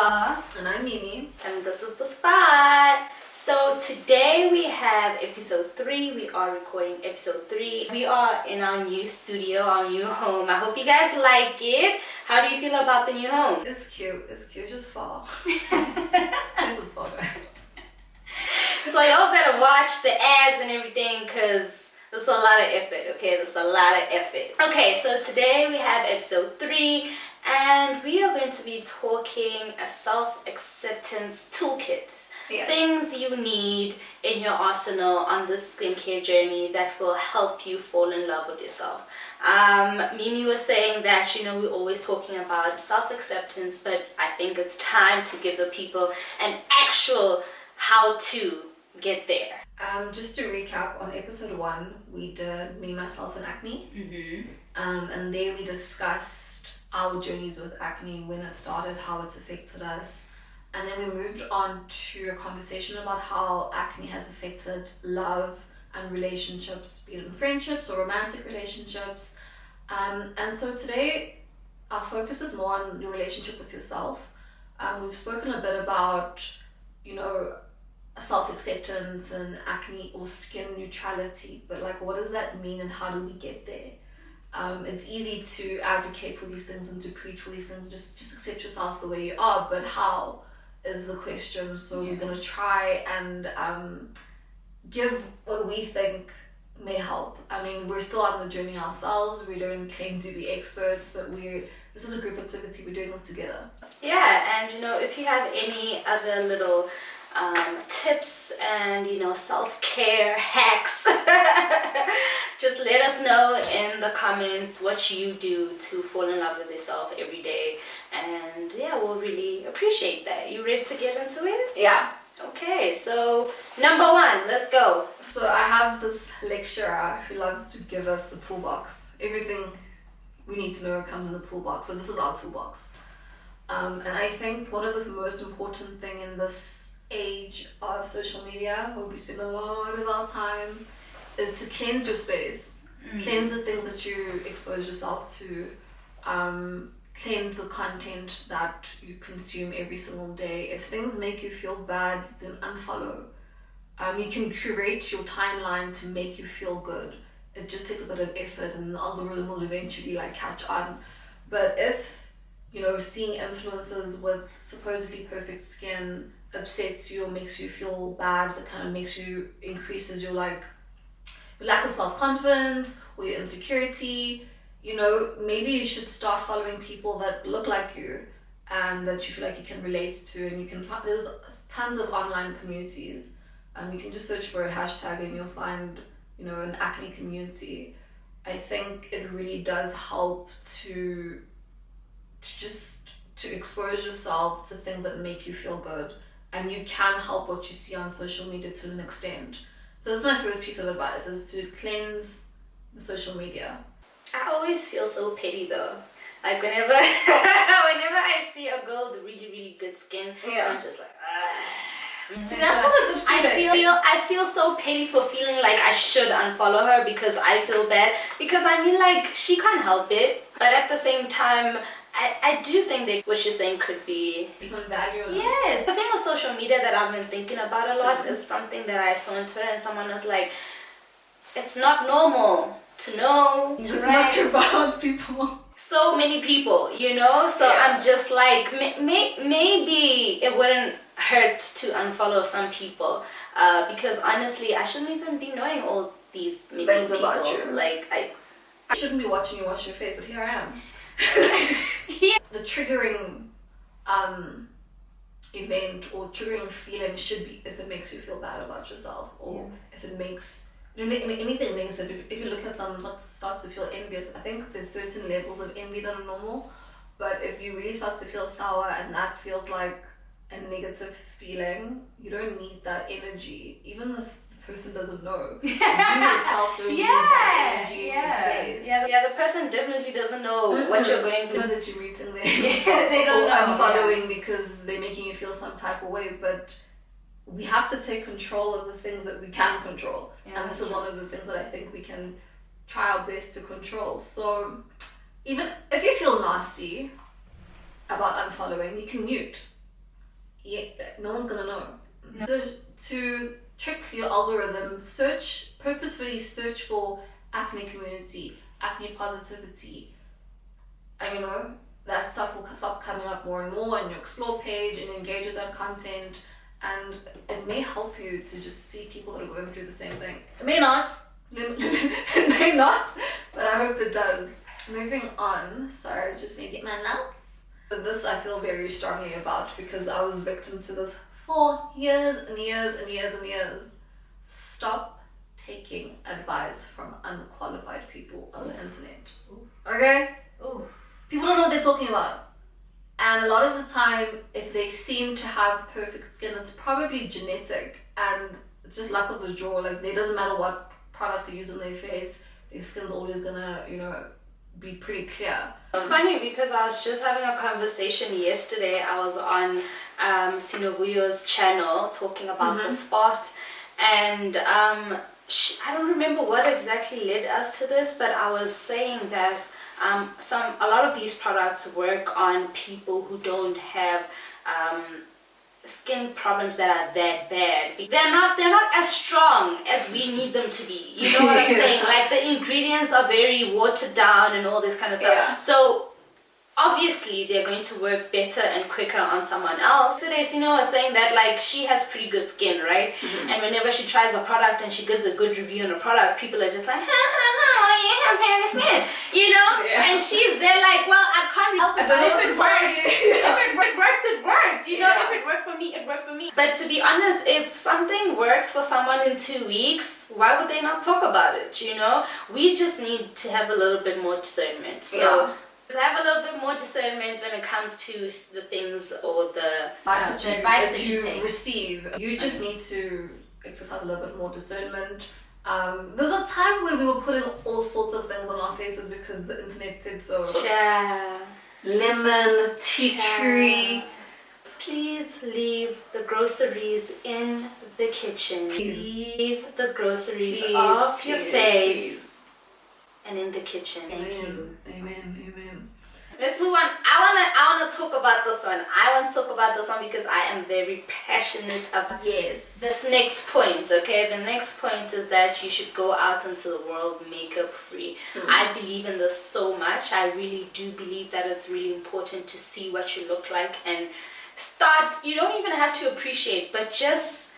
Ella. And I'm Mimi. And this is The Spot. So today we have episode 3. We are recording episode 3. We are in our new studio, our new home. I hope you guys like it. How do you feel about the new home? It's cute. It's cute. Just fall. This is fall, guys. So y'all better watch the ads and everything because there's a lot of effort, okay? There's a lot of effort. Okay, so today we have episode 3 and we are going to be talking a self-acceptance toolkit. Yeah. Things you need in your arsenal on this skincare journey that will help you fall in love with yourself. Mimi was saying that, we're always talking about self-acceptance, but I think it's time to give the people an actual how to get there. Just to recap, on episode 1, we did Me, Myself, and Acne. Mm-hmm. And there we discussed our journeys with acne, when it started, how it's affected us. And then we moved on to a conversation about how acne has affected love and relationships, be it in friendships or romantic relationships. And so today, our focus is more on your relationship with yourself. We've spoken a bit about, self-acceptance and acne or skin neutrality, but what does that mean and how do we get there? It's easy to advocate for these things and to preach for these things, just accept yourself the way you are, but how is the question. So we're going to try and give what we think may help. I mean, we're still on the journey ourselves. We don't claim to be experts, but this is a group activity. We're doing this together. Yeah, and if you have any other little tips and self-care hacks, just let us know in the comments what you do to fall in love with yourself every day, and we'll really appreciate that. You ready to get into it? Yeah. Okay, so number 1, let's go. So I have this lecturer who loves to give us the toolbox. Everything we need to know comes in the toolbox, so this is our toolbox. And I think one of the most important thing in this age of social media, where we spend a lot of our time, is to cleanse your space. Cleanse the things that you expose yourself to. Cleanse the content that you consume every single day. If things make you feel bad, then unfollow. You can curate your timeline to make you feel good. It just takes a bit of effort and the algorithm will eventually catch on. But if seeing influencers with supposedly perfect skin upsets you or makes you feel bad, that kind of increases your lack of self-confidence or your insecurity, maybe you should start following people that look like you and that you feel like you can relate to. And you can find, there's tons of online communities. You can just search for a hashtag and you'll find an acne community. I think it really does help to expose yourself to things that make you feel good, and you can help what you see on social media to an extent. So that's my first piece of advice, is to cleanse the social media. I always feel so petty though. Whenever I see a girl with really, really good skin, I'm just like, See, that's not a good feeling. I feel so petty for feeling like I should unfollow her because I feel bad. Because she can't help it. But at the same time, I do think that what you're saying could be some value. Yes. The thing with social media that I've been thinking about a lot is something that I saw on Twitter, and someone was like, it's not normal to know. It's not about people. So many people, So I'm just like, maybe it wouldn't hurt to unfollow some people, because honestly, I shouldn't even be knowing all these many things people. About you. I shouldn't be watching you wash your face, but here I am. The triggering event or triggering feeling should be if it makes you feel bad about yourself, or if it makes anything negative. If you look at someone that starts to feel envious, I think there's certain levels of envy that are normal, but if you really start to feel sour and that feels like a negative feeling, you don't need that energy, even if the person doesn't know. You yourself don't need that energy in your space. Yeah, the person definitely doesn't know what you're going through. Know that you're muting them. They don't know. Following because they're making you feel some type of way, but we have to take control of the things that we can control. And this is one of the things that I think we can try our best to control. So even if you feel nasty about unfollowing, you can mute. no one's gonna know. So to trick your algorithm, purposefully search for acne community, acne positivity, and that stuff will start coming up more and more on your explore page and engage with that content, and it may help you to just see people that are going through the same thing. It may not, it may not, but I hope it does. Moving on, sorry, I just need to get my notes. This I feel very strongly about because I was victim to this for years and years and years and years. Stop taking advice from unqualified people on the internet. Okay? Ooh. People don't know what they're talking about. And a lot of the time, if they seem to have perfect skin, it's probably genetic. And it's just luck of the draw. Like, it doesn't matter what products they use on their face, their skin's always gonna, be pretty clear. It's funny because I was just having a conversation yesterday. I was on Sinovuyo's channel talking about the spot, and I don't remember what exactly led us to this, but I was saying that a lot of these products work on people who don't have skin problems that are that bad. They're not as strong as we need them to be. You know what I'm saying? Like, the ingredients are very watered down and all this kind of stuff. Yeah. So obviously they're going to work better and quicker on someone else. Today, Sino was saying that, like, she has pretty good skin, right? And whenever she tries a product and she gives a good review on a product, people are just like, you have hairy skin, Yeah. And she's there like, well, I can't help it. I don't know If what it to tell worked, you. if it worked, it worked. Yeah. If it worked for me, it worked for me. But to be honest, if something works for someone in 2 weeks, why would they not talk about it? We just need to have a little bit more discernment. So have a little bit more discernment when it comes to the things or the advice that you take. Receive. You just need to exercise a little bit more discernment. There was a time where we were putting all sorts of things on our faces because the internet said so. Yeah. Lemon, tea tree. Please leave the groceries in the kitchen. Please. Leave the groceries off your face and in the kitchen. Amen. Thank you. Amen. Let's move on. I wanna talk about this one. I want to talk about this one because I am very passionate about this next point. Okay, the next point is that you should go out into the world makeup free. I believe in this so much. I really do believe that it's really important to see what you look like and start. You don't even have to appreciate, but just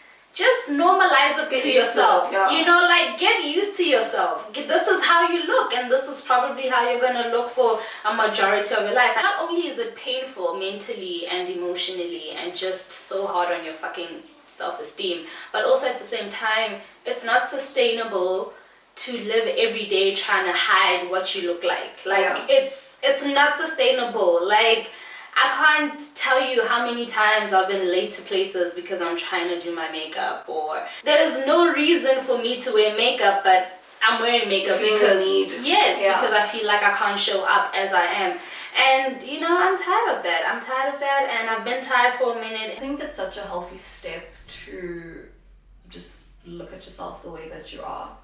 normalize it to yourself. Like, get used to yourself. This is how you look, and this is probably how you're gonna look for a majority of your life. Not only is it painful mentally and emotionally and just so hard on your fucking self-esteem, but also at the same time, it's not sustainable to live every day trying to hide what you look like. It's not sustainable. Like, I can't tell you how many times I've been late to places because I'm trying to do my makeup, or there is no reason for me to wear makeup, but I'm wearing makeup because I feel like I can't show up as I am. And I'm tired of that. And I've been tired for a minute. I think it's such a healthy step to just look at yourself the way that you are.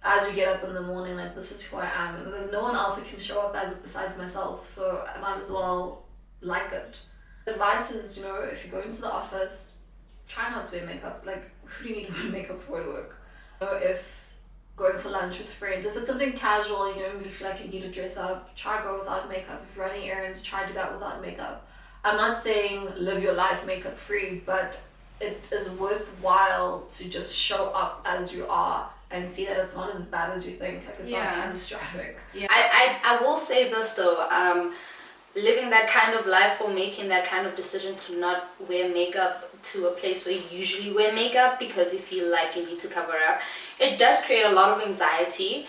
As you get up in the morning, like, this is who I am, and there's no one else that can show up as it besides myself, so I might as well like it. Advice is, if you go into the office, try not to wear makeup. Like, who do you need to wear makeup for at work? If going for lunch with friends, if it's something casual and you don't really feel like you need to dress up, try go without makeup. If you're running errands, try do that without makeup. I'm not saying live your life makeup free, but it is worthwhile to just show up as you are and see that it's not as bad as you think. Like, it's not catastrophic. Yeah. I will say this though, living that kind of life or making that kind of decision to not wear makeup to a place where you usually wear makeup because you feel like you need to cover up, it does create a lot of anxiety,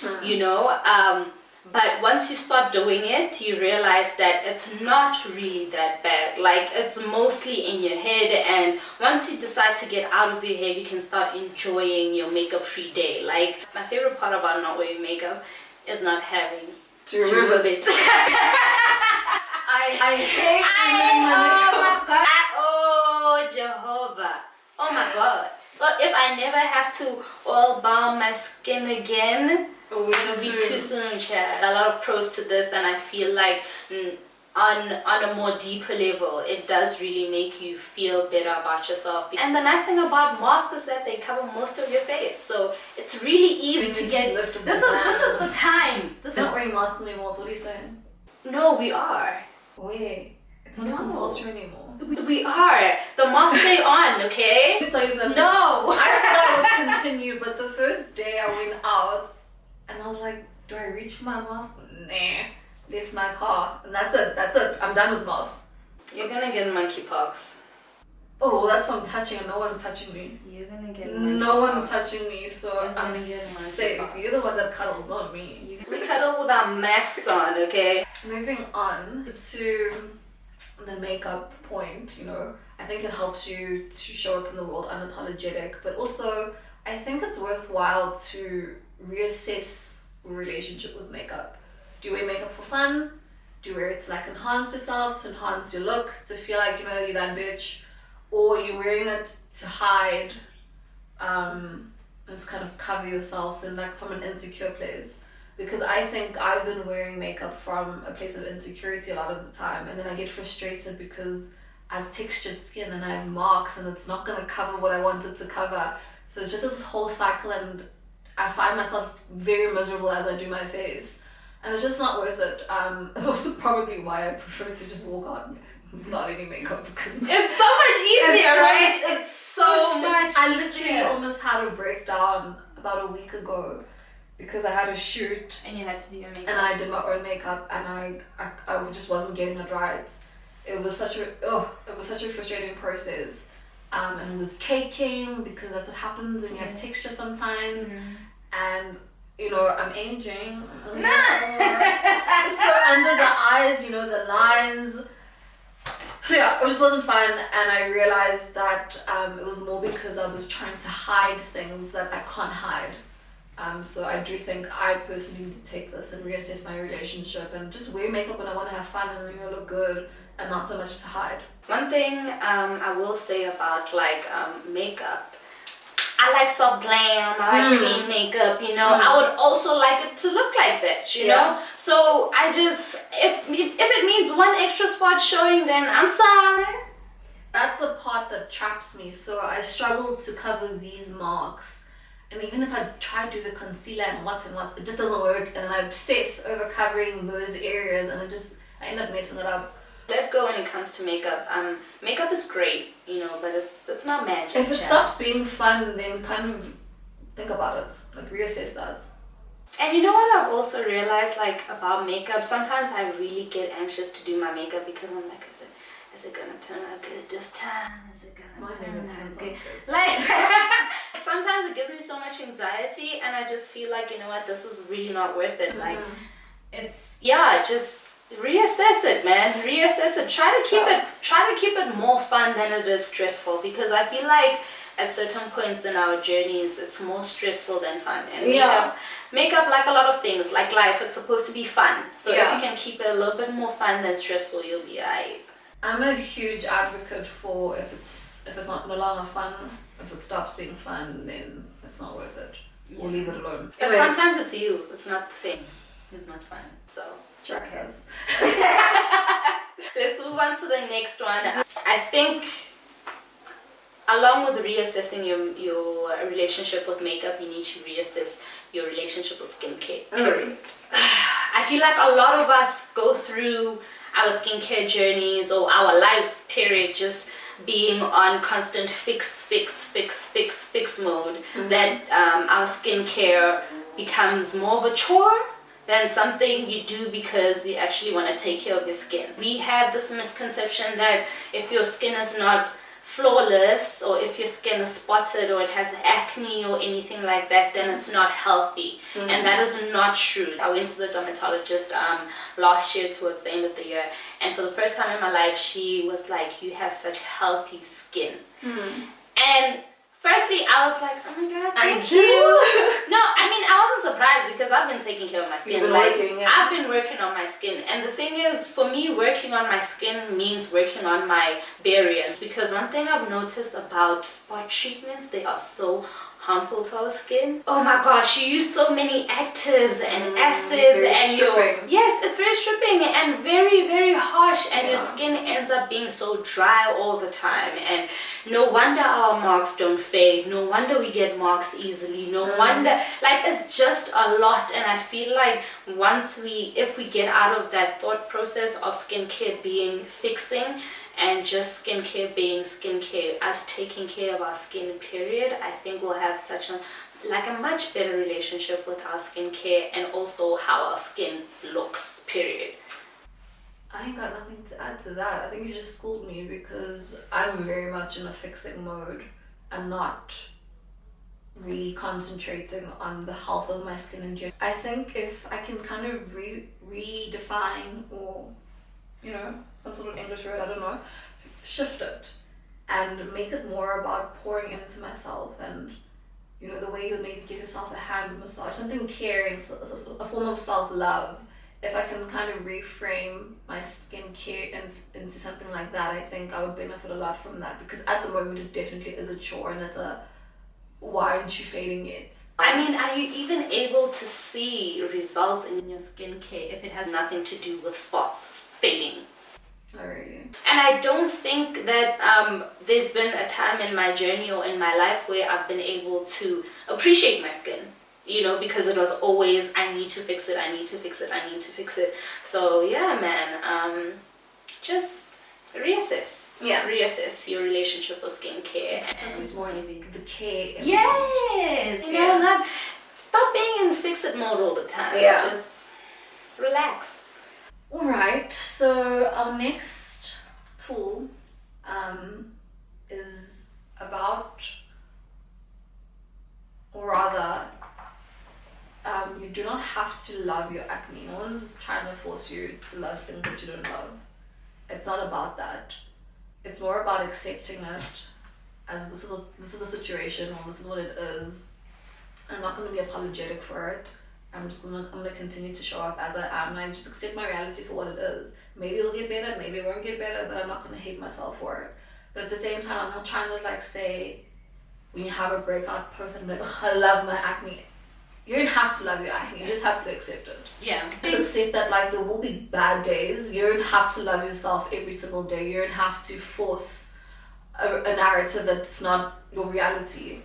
but once you start doing it, you realize that it's not really that bad. Like, it's mostly in your head, and once you decide to get out of your head, you can start enjoying your makeup free day. Like, my favorite part about not wearing makeup is not having to remove it. I hate removing my makeup. Oh, Jehovah. Oh my God. Well, if I never have to oil balm my skin again, it will be too soon, child. A lot of pros to this, and I feel like on a more deeper level, it does really make you feel better about yourself. And the nice thing about masks is that they cover most of your face, so it's really easy to get. This is the time. We're not wearing masks anymore. So what are you saying? No, we are. Wait, it's not compulsory anymore. We are. The mask stay on, okay? Let me tell you something. No. I thought I would continue, but the first day I went out, and I was like, do I reach for my mask? Nah. Left my car, and that's it. I'm done with masks. You're gonna get monkeypox. Oh, that's what I'm touching, and no one's touching me. You're gonna get no one's touching me, so I'm safe. You're the one that cuddles, not me. We cuddle with our masks on, okay? Moving on to the makeup point, you know, I think it helps you to show up in the world unapologetic, but also I think it's worthwhile to reassess your relationship with makeup. Do you wear makeup for fun? Do you wear it to like enhance yourself, to enhance your look, to feel like, you know, you're that bitch? Or you're wearing it to hide, and to kind of cover yourself and like from an insecure place? Because I think I've been wearing makeup from a place of insecurity a lot of the time, and then I get frustrated because I have textured skin and I have marks and it's not going to cover what I wanted to cover. So it's just this whole cycle, and I find myself very miserable as I do my face. And it's just not worth it. It's also probably why I prefer to just walk out without any makeup, because it's so much easier, right? It's so much. I literally almost had a breakdown about a week ago because I had a shoot and you had to do your makeup, and I did my own makeup, and I just wasn't getting it right. It was such a frustrating process, and it was caking because that's what happens when you have texture sometimes, and you know, I'm aging. So under the eyes, you know, the lines. So yeah, it just wasn't fun, and I realized that it was more because I was trying to hide things that I can't hide. So I do think I personally need to take this and reassess my relationship and just wear makeup when I want to have fun and, you know, look good and not so much to hide. One thing I will say about like makeup, I like soft glam, I like clean makeup, you know. I would also like it to look like that, you know. So I just, if it means one extra spot showing, then I'm sorry. That's the part that traps me. So I struggle to cover these marks, and even if I try to do the concealer and what, it just doesn't work, and then I obsess over covering those areas, and I end up messing it up. Let go when it comes to makeup. Makeup is great, you know, but it's not magic. If it stops being fun, then kind of think about it, like reassess that. And you know what I've also realized, like, about makeup, sometimes I really get anxious to do my makeup because I'm like, is it gonna turn out good this time? Is it gonna turn out good? Like, sometimes it gives me so much anxiety, and I just feel like, you know what, this is really not worth it. Like, it's, just reassess it, man. Reassess it. Try to keep it more fun than it is stressful, because I feel like at certain points in our journeys it's more stressful than fun. And makeup, like a lot of things, like life, it's supposed to be fun. So if you can keep it a little bit more fun than stressful, you'll be alright. I'm a huge advocate for if it's not no longer fun, if it stops being fun, then it's not worth it. Or leave it alone. But sometimes it's you. It's not the thing. It's not fun. So Jackass. Let's move on to the next one. I think along with reassessing your relationship with makeup, you need to reassess your relationship with skincare. I feel like a lot of us go through our skincare journeys or our lives period just being on constant fix mode, that our skincare becomes more of a chore than something you do because you actually want to take care of your skin. We have this misconception that if your skin is not flawless, or if your skin is spotted, or it has acne or anything like that, then it's not healthy. And that is not true. I went to the dermatologist last year towards the end of the year, and for the first time in my life she was like, you have such healthy skin. And firstly, I was like, oh my god, thank you. No, I mean, I wasn't surprised because I've been taking care of my skin. I've been working on my skin. And the thing is, for me, working on my skin means working on my barriers. Because one thing I've noticed about spot treatments, they are so harmful to our skin. Oh my gosh, you use so many actives and acids and it's very stripping and very, very harsh, and your skin ends up being so dry all the time. And no wonder our marks don't fade, no wonder we get marks easily, no wonder, like, it's just a lot. And I feel like if we get out of that thought process of skincare being fixing and just skincare being skincare, us taking care of our skin, period, I think we'll have such a much better relationship with our skincare and also how our skin looks, period. I ain't got nothing to add to that. I think you just schooled me, because I'm very much in a fixing mode and not really concentrating on the health of my skin in general. I think if I can kind of redefine, or some sort of English word, I don't know, shift it and make it more about pouring into myself, and the way you maybe give yourself a hand massage, something caring, a form of self-love. If I can kind of reframe my skincare into something like that, I think I would benefit a lot from that, because at the moment it definitely is a chore, and it's a, why aren't you fading it? I mean, are you even able to see results in your skincare if it has nothing to do with spots fading? Not really. And I don't think that there's been a time in my journey or in my life where I've been able to appreciate my skin, because it was always, I need to fix it, I need to fix it, I need to fix it. So yeah, man, just reassess. Yeah, reassess your relationship with skincare and focus more on the care. Yes, not stop being in fix-it mode all the time. Yeah, just relax. All right. So our next tool is about, or rather, you do not have to love your acne. No one's trying to force you to love things that you don't love. It's not about that. It's more about accepting it as this is the situation, or this is what it is. I'm not going to be apologetic for it. I'm gonna continue to show up as I am, and I just accept my reality for what it is. Maybe it'll get better, maybe it won't get better, but I'm not gonna hate myself for it. But at the same time, I'm not trying to say, when you have a breakout post and be like, I love my acne. You don't have to love your acne, you just have to accept it. Yeah. Just accept that there will be bad days. You don't have to love yourself every single day. You don't have to force a narrative that's not your reality.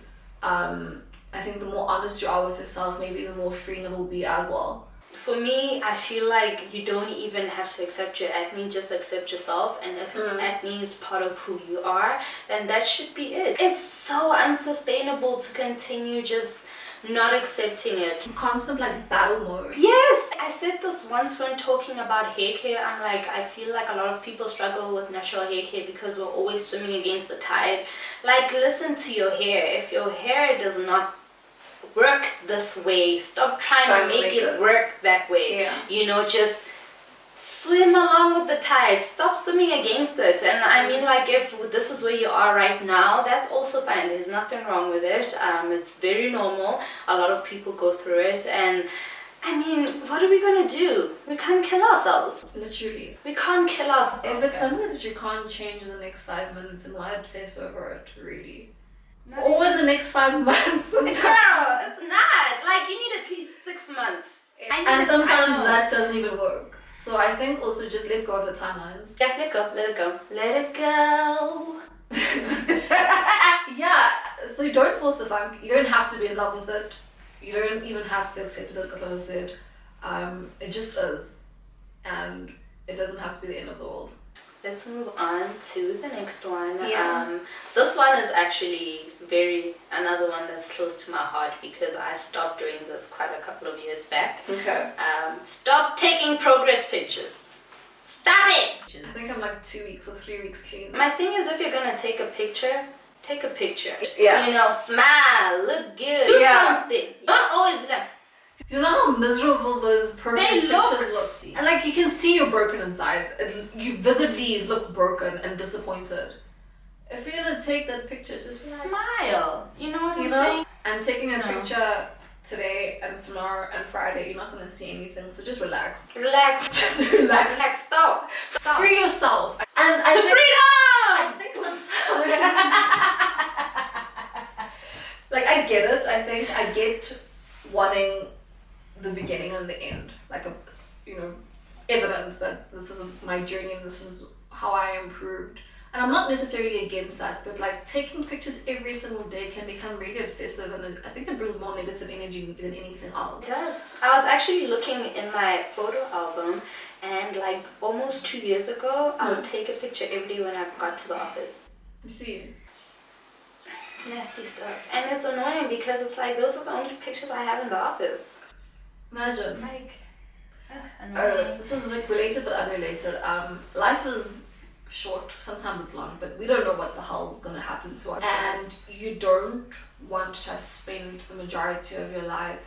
I think the more honest you are with yourself, maybe the more freeing it will be as well. For me, I feel like you don't even have to accept your acne, just accept yourself. And if acne is part of who you are, then that should be it. It's so unsustainable to continue just not accepting it. Constant battle mode. Yes! I said this once when talking about hair care. I'm like, I feel like a lot of people struggle with natural hair care because we're always swimming against the tide. Listen to your hair. If your hair does not work this way, stop trying to make it work that way. Yeah. Just swim along with the tide. Stop swimming against it. And I mean, if this is where you are right now, that's also fine. There's nothing wrong with it. It's very normal. A lot of people go through it, and I mean, what are we gonna do? We can't kill ourselves. Literally. We can't kill ourselves. If it's something that you can't change in the next 5 minutes, then why obsess over it, really? No. Or in the next 5 months. Girl, it's not. You need at least 6 months. And sometimes that doesn't even work. So I think also just let go of the timelines. Yeah, let it go. Let it go. Yeah, so you don't force the funk. You don't have to be in love with it. You don't even have to accept it, like I said. It just is. And it doesn't have to be the end of the world. Let's move on to the next one. Yeah. This one is actually another one that's close to my heart, because I stopped doing this quite a couple of years back. Okay. Stop taking progress pictures. Stop it! I think I'm 2 weeks or 3 weeks clean. My thing is, if you're gonna take a picture, take a picture. Yeah. Smile, look good, do something. Don't always be like, you know how miserable those progress pictures look? And you can see you're broken inside. You visibly look broken and disappointed. If you're gonna take that picture, just smile. You know what I'm saying? And taking a picture today and tomorrow and Friday, you're not gonna see anything. So just relax. Relax. Just relax. Stop. Free yourself. And freedom. I think sometimes. like, I get it. I think I get wanting the beginning and the end, like a, you know, evidence that this is my journey and this is how I improved. And I'm not necessarily against that, but like taking pictures every single day can become really obsessive, and I think it brings more negative energy than anything else. It does. I was actually looking in my photo album, and like almost 2 years ago, I would take a picture every day when I got to the office. You see? Nasty stuff. And it's annoying because it's like those are the only pictures I have in the office. Imagine. Like, annoying. This is like related but unrelated. Life is short, sometimes it's long, but we don't know what the hell's gonna happen to us. And you don't want to have spent the majority of your life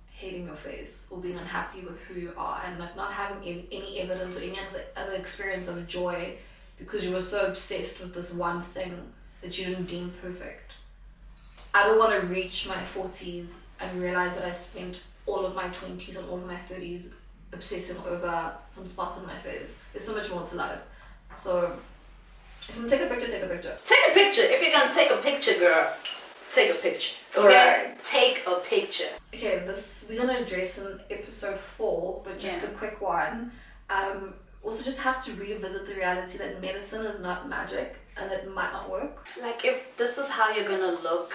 hating your face or being unhappy with who you are, and like not having any evidence or any other experience of joy because you were so obsessed with this one thing that you didn't deem perfect. I don't want to reach my 40s and realize that I spent all of my 20s and all of my 30s obsessing over some spots on my face. There's so much more to life. So, if you can take a picture, take a picture. Take a picture. If you're gonna take a picture, girl, take a picture. Okay? Alright. Take a picture. Okay, this we're gonna address in episode 4, but just a quick one. Also, just have to revisit the reality that medicine is not magic and it might not work. Like, if this is how you're gonna look,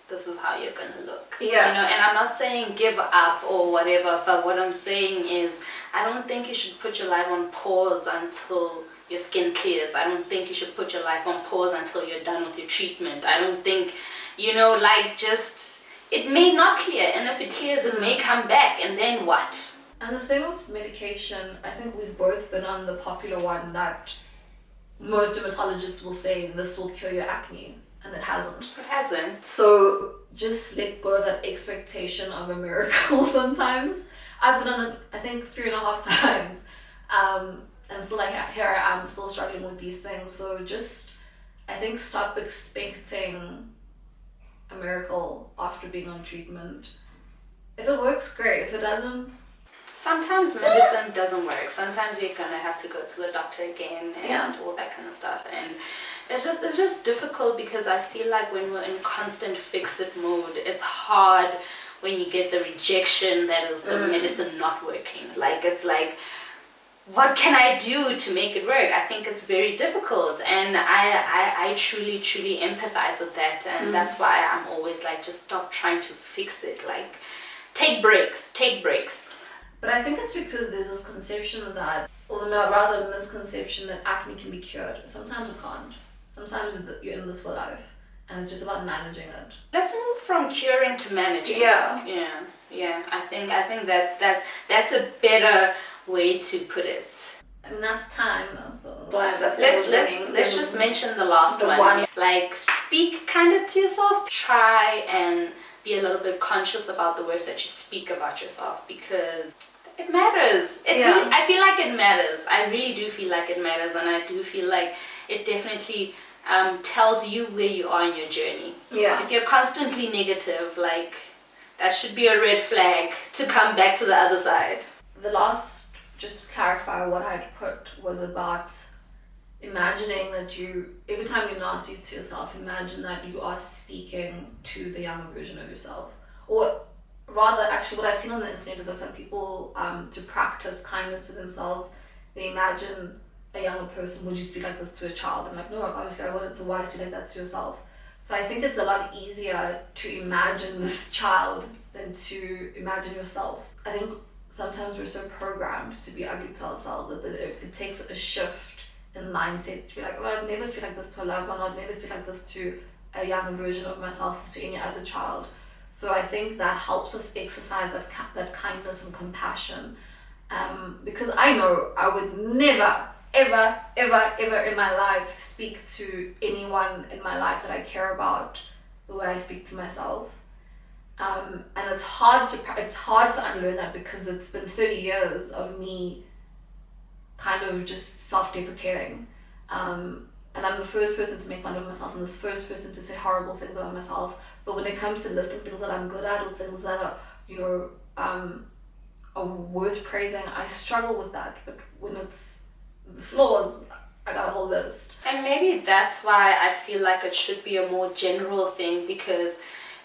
this is how you're gonna look. Yeah. You know, and I'm not saying give up or whatever, but what I'm saying is I don't think you should put your life on pause until your skin clears. I don't think you should put your life on pause until you're done with your treatment. I don't think, you know, like, just, it may not clear, and if it clears, it may come back, and then what? And the thing with medication, I think we've both been on the popular one that most dermatologists will say this will cure your acne, and it hasn't. It hasn't. So just let go of that expectation of a miracle sometimes. I've been on it, I think, 3.5 times. And still, like, here I am still struggling with these things. So just, I think, stop expecting a miracle after being on treatment. If it works, great. If it doesn't, sometimes medicine doesn't work. Sometimes you're gonna have to go to the doctor again and all that kind of stuff. And it's just difficult because I feel like when we're in constant fix-it mode, it's hard when you get the rejection that is the medicine not working. Like, it's like, what can I do to make it work? I think it's very difficult, and I truly empathize with that, and that's why I'm always like, just stop trying to fix it. Like, take breaks. But I think it's because there's this conception that, or rather misconception, that acne can be cured. Sometimes it can't. Sometimes you're in this for life, and it's just about managing it. Let's move from curing to managing. Yeah. I think that's a better way to put it. I mean, that's time. So let's just mention the last one. Like, speak kind of to yourself. Try and be a little bit conscious about the words that you speak about yourself, because it matters. I feel like it matters. I really do feel like it matters, and I do feel like it definitely tells you where you are in your journey. Yeah. If you're constantly negative, like, that should be a red flag to come back to the other side. The last, just to clarify what I'd put, was about imagining that every time you're nasty to yourself, imagine that you are speaking to the younger version of yourself. Or rather, actually, what I've seen on the internet is that some people, to practice kindness to themselves, they imagine a younger person. Would you speak like this to a child? I'm like, no, obviously I wouldn't. So why speak like that to yourself? So I think it's a lot easier to imagine this child than to imagine yourself. I think sometimes we're so programmed to be ugly to ourselves that it takes a shift in mindset to be like, oh, I'd never speak like this to a loved one, I'd never speak like this to a younger version of myself, to any other child. So I think that helps us exercise that kindness and compassion, because I know I would never, ever in my life speak to anyone in my life that I care about the way I speak to myself. And it's hard to unlearn that, because it's been 30 years of me kind of just self-deprecating, and I'm the first person to make fun of myself, and the first person to say horrible things about myself. But when it comes to listing things that I'm good at, or things that are, you know, are worth praising, I struggle with that. But when it's the flaws, I got a whole list. And maybe that's why I feel like it should be a more general thing, because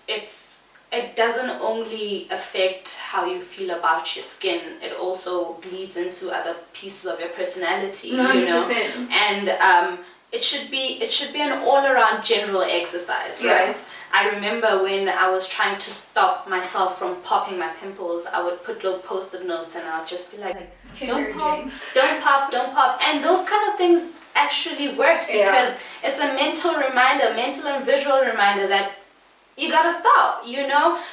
it doesn't only affect how you feel about your skin, it also bleeds into other pieces of your personality, 100%. And it should be an all-around general exercise, right? I remember when I was trying to stop myself from popping my pimples, I would put little post-it notes and I would just be like don't pop, don't pop. And those kind of things actually work because it's a mental reminder, mental and visual reminder that you gotta stop,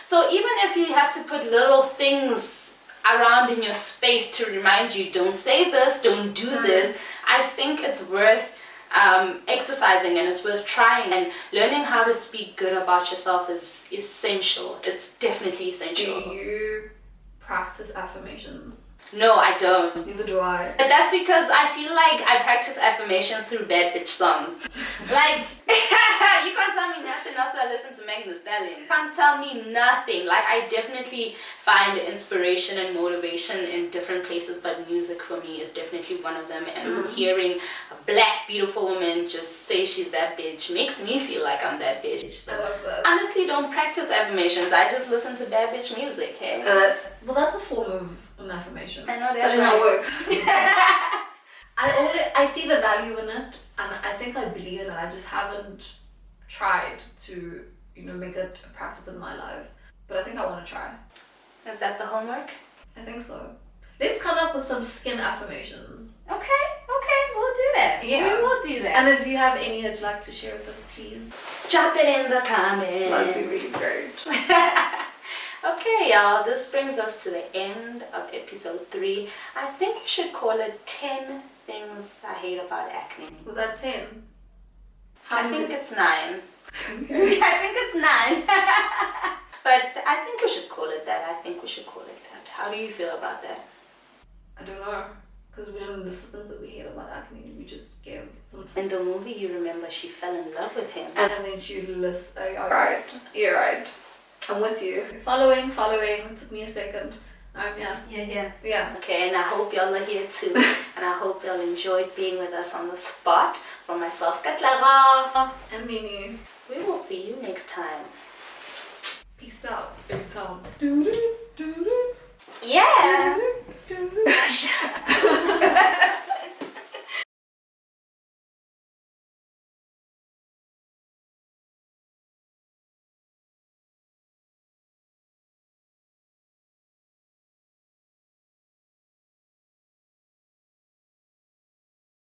So even if you have to put little things around in your space to remind you, don't say this, don't do this, I think it's worth exercising, and it's worth trying, and learning how to speak good about yourself is essential. It's definitely essential. Do you practice affirmations? No, I don't. Neither do I. But that's because I feel like I practice affirmations through bad bitch songs. Like, you can't tell me nothing after I listen to Megan Thee Stallion. You can't tell me nothing. Like, I definitely find inspiration and motivation in different places, but music for me is definitely one of them. And hearing a black, beautiful woman just say she's that bitch makes me feel like I'm that bitch. So I love that. honestly, don't practice affirmations. I just listen to bad bitch music, hey? Well, that's a form of an affirmation. I know that's I think right. that works. I see the value in it, and I think I believe in it. I just haven't tried to, make it a practice in my life. But I think I want to try. Is that the homework? I think so. Let's come up with some skin affirmations. Okay, we'll do that. Yeah. We will do that. And if you have any that you'd like to share with us, please drop it in the comments. That'd be really great. Okay, y'all, this brings us to the end of episode 3. I think we should call it 10 things I hate about acne. Was that 10? I think it's 9. Okay. I think it's 9. But I think we should call it that. How do you feel about that? I don't know. Because we didn't list the things that we hate about acne. We just gave some tips. In the movie, you remember she fell in love with him. And then she lists. Right. You're right. I'm with you. Following. It took me a second. I'm here. Yeah. Okay, and I hope y'all are here too. And I hope y'all enjoyed being with us on the spot. From myself, Katlara. And Mimi. We will see you next time. Peace out. Big Tom. Yeah. Shut up.